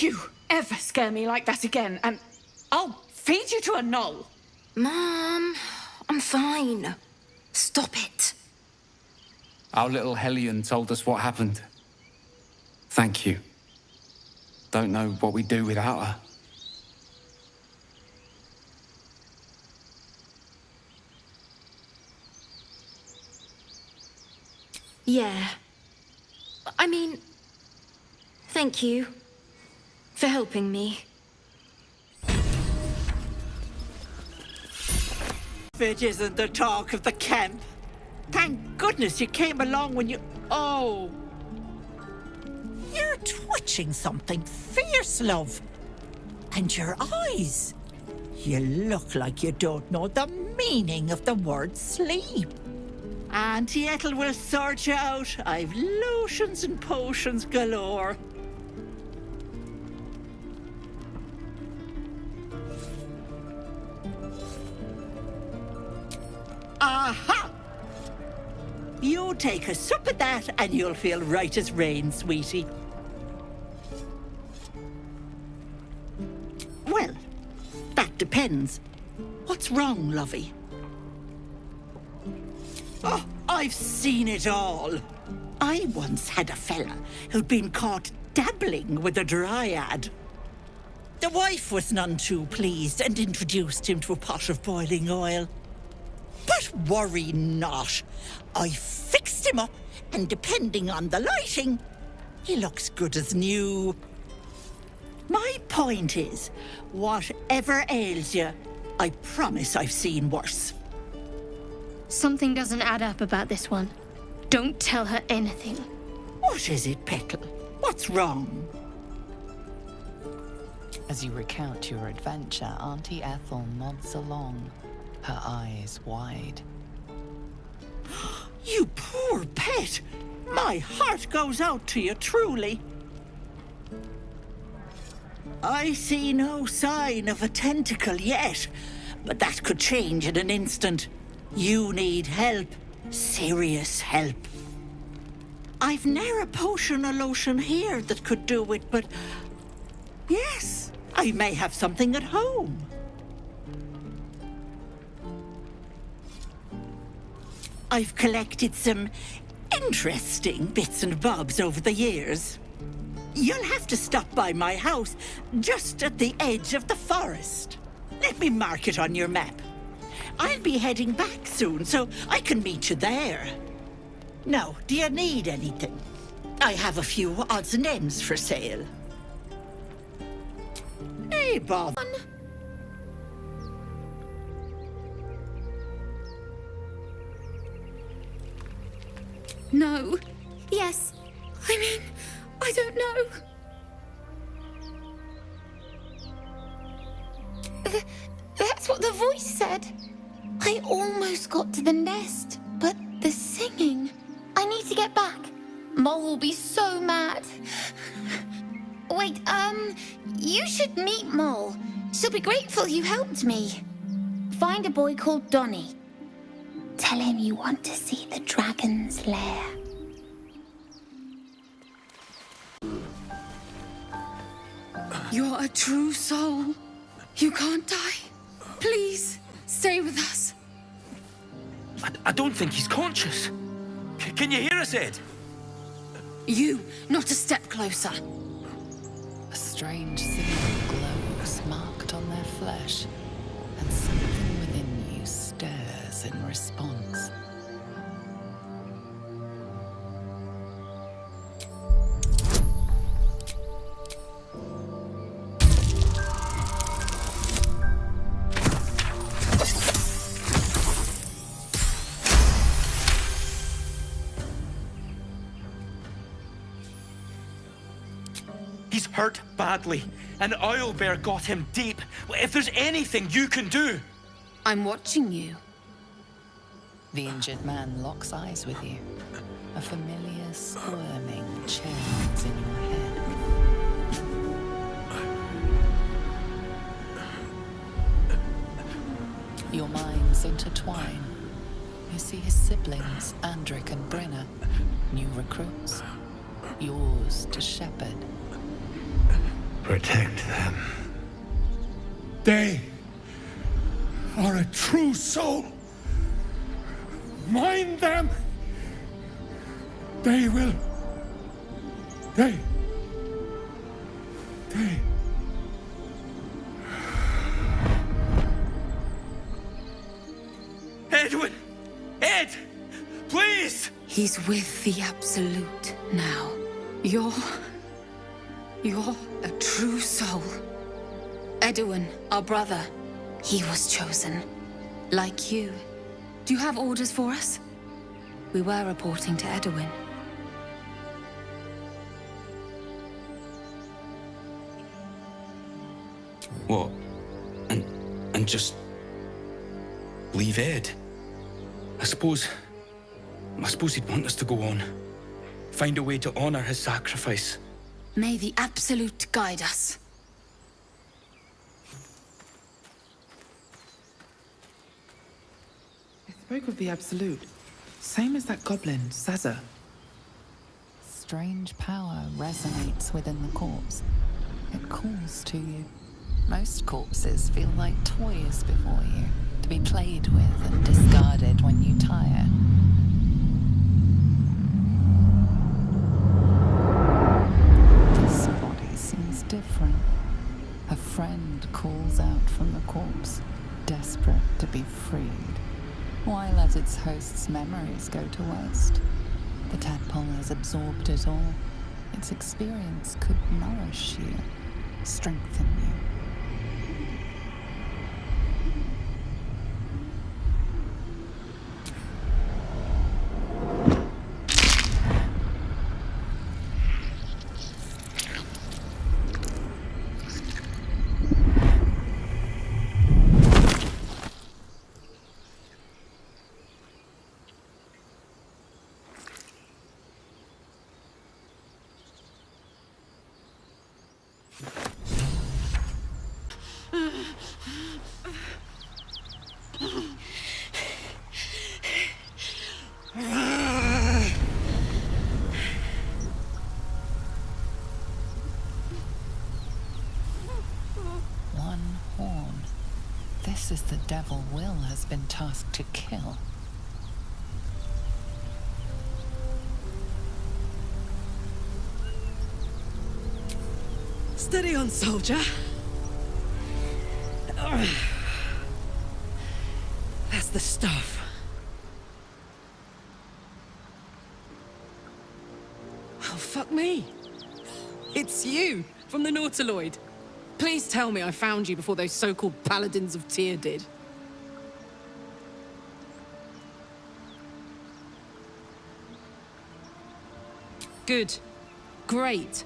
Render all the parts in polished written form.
you ever scare me like that again, and I'll feed you to a gnoll. Mom, I'm fine. Stop it. Our little Hellion told us what happened. Thank you. Don't know what we'd do without her. Yeah. I mean, thank you for helping me. It isn't the talk of the camp. Thank goodness you came along when you... Oh. You're twitching something fierce, love. And your eyes. You look like you don't know the meaning of the word sleep. Auntie Ethel will sort you out. I've lotions and potions galore. Aha! You take a sup of that and you'll feel right as rain, sweetie. Well, that depends. What's wrong, lovey? Oh, I've seen it all. I once had a fella who'd been caught dabbling with a dryad. The wife was none too pleased and introduced him to a pot of boiling oil. But worry not. I fixed him up, and depending on the lighting, he looks good as new. My point is, whatever ails you, I promise I've seen worse. Something doesn't add up about this one. Don't tell her anything. What is it, Petal? What's wrong? As you recount your adventure, Auntie Ethel nods along, her eyes wide. You poor pet! My heart goes out to you, truly. I see no sign of a tentacle yet, but that could change in an instant. You need help. Serious help. I've ne'er a potion or lotion here that could do it, but... yes, I may have something at home. I've collected some interesting bits and bobs over the years. You'll have to stop by my house, just at the edge of the forest. Let me mark it on your map. I'll be heading back soon, so I can meet you there. Now, do you need anything? I have a few odds and ends for sale. Hey, Bob. No. Yes. I mean, I don't know. That's what the voice said. I almost got to the nest, but the singing... I need to get back. Mole will be so mad. Wait, you should meet Mole. She'll be grateful you helped me. Find a boy called Donny. Tell him you want to see the dragon's lair. You're a true soul. You can't die. Please, stay with us. I don't think he's conscious. Can you hear us, Ed? You, not a step closer. A strange silver glow is marked on their flesh, and something within you stirs in response. He's hurt badly. An owlbear got him deep. If there's anything you can do... I'm watching you. The injured man locks eyes with you. A familiar squirming churns in your head. Your minds intertwine. You see his siblings, Andric and Brenna, new recruits. Yours to shepherd. protect them. They are a true soul. Mind them. They will. They. Edwin! Ed! Please! He's with the Absolute now. You're a true soul. Edwin, our brother, he was chosen. Like you. Do you have orders for us? We were reporting to Edwin. What? And just leave Ed? I suppose he'd want us to go on. Find a way to honor his sacrifice. May the Absolute guide us. I spoke of the Absolute. Same as that goblin, Sazza. Strange power resonates within the corpse. It calls to you. Most corpses feel like toys before you, to be played with and discarded when you tire. This body seems different. A friend calls out from the corpse, desperate to be freed. Why let its host's memories go to waste? The tadpole has absorbed it all. Its experience could nourish you, strengthen you. One horn. This is the devil Will has been tasked to kill. Steady on, soldier. That's the stuff. Oh, fuck me. It's you, from the Nautiloid. Please tell me I found you before those so-called Paladins of Tyr did. Good. Great.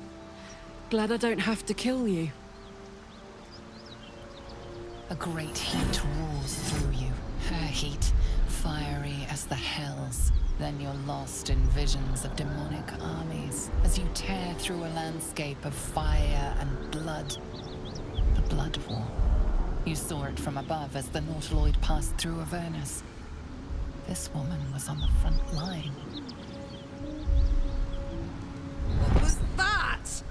Glad I don't have to kill you. A great heat roars through you. Her heat, fiery as the hells. Then you're lost in visions of demonic armies as you tear through a landscape of fire and blood. The Blood War. You saw it from above as the Nautiloid passed through Avernus. This woman was on the front line. What was that?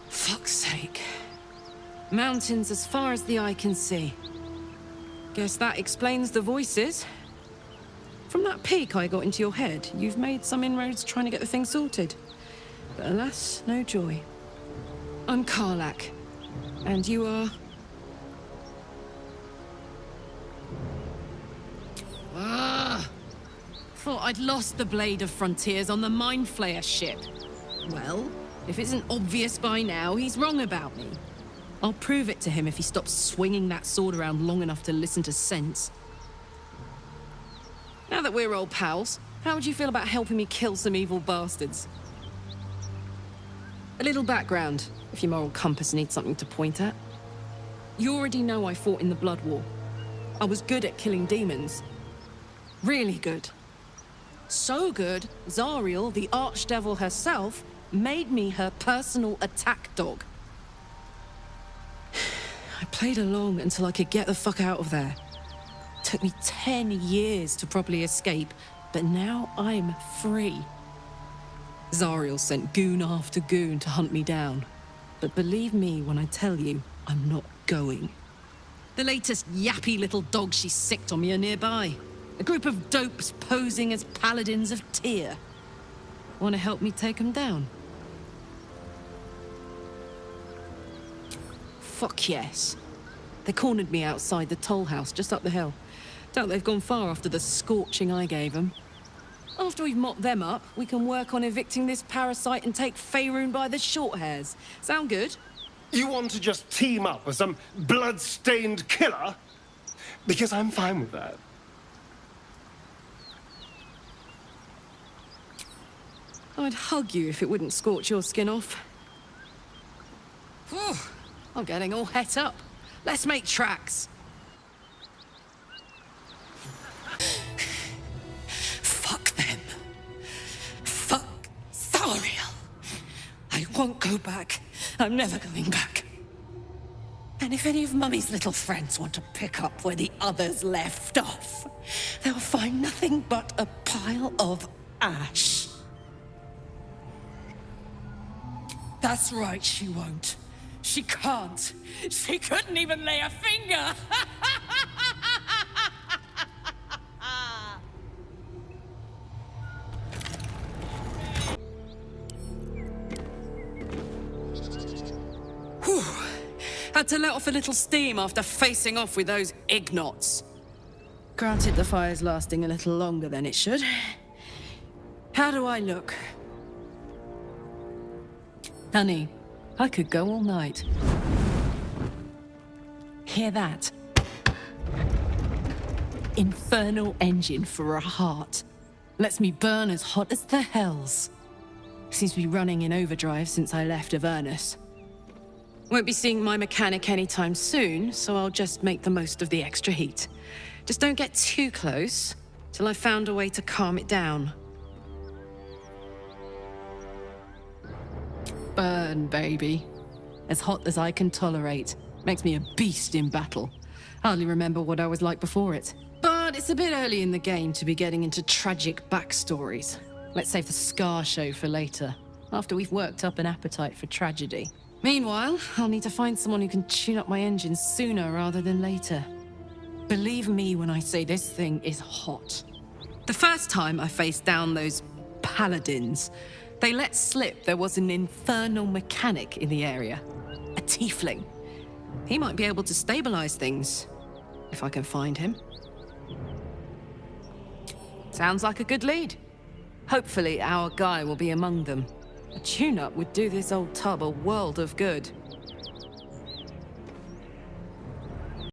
Fuck's sake. Mountains as far as the eye can see. Guess that explains the voices. From that peek I got into your head, you've made some inroads trying to get the thing sorted. But alas, no joy. I'm Karlach. And you are... Thought I'd lost the Blade of Frontiers on the Mind Flayer ship. Well, if it isn't obvious by now, he's wrong about me. I'll prove it to him if he stops swinging that sword around long enough to listen to sense. Now that we're old pals, how would you feel about helping me kill some evil bastards? A little background, if your moral compass needs something to point at. You already know I fought in the Blood War. I was good at killing demons. Really good. So good, Zariel, the Archdevil herself, made me her personal attack dog. I played along until I could get the fuck out of there. Took me 10 years to properly escape, but now I'm free. Zariel sent goon after goon to hunt me down. But believe me when I tell you, I'm not going. The latest yappy little dogs she sicked on me are nearby. A group of dopes posing as paladins of Tyr. Want to help me take them down? Fuck yes. They cornered me outside the toll house just up the hill. Doubt they've gone far after the scorching I gave them. After we've mopped them up, we can work on evicting this parasite and take Faerun by the short hairs. Sound good? You want to just team up with some blood-stained killer? Because I'm fine with that. I'd hug you if it wouldn't scorch your skin off. Whew, I'm getting all het up. Let's make tracks. Fuck them. Fuck Zariel. I won't go back. I'm never going back. And if any of Mummy's little friends want to pick up where the others left off, they'll find nothing but a pile of ash. That's right, she won't. She can't. She couldn't even lay a finger. Whew. Had to let off a little steam after facing off with those ignots. Granted, the fire's lasting a little longer than it should. How do I look? Honey, I could go all night. Hear that? Infernal engine for a heart. Lets me burn as hot as the hells. Seems to be running in overdrive since I left Avernus. Won't be seeing my mechanic anytime soon, so I'll just make the most of the extra heat. Just don't get too close till I've found a way to calm it down. Burn, baby. As hot as I can tolerate. Makes me a beast in battle. Hardly remember what I was like before it. But it's a bit early in the game to be getting into tragic backstories. Let's save the Scar show for later, after we've worked up an appetite for tragedy. Meanwhile, I'll need to find someone who can tune up my engine sooner rather than later. Believe me when I say this thing is hot. The first time I faced down those paladins, they let slip there was an infernal mechanic in the area. A tiefling. He might be able to stabilize things, if I can find him. Sounds like a good lead. Hopefully our guy will be among them. A tune-up would do this old tub a world of good.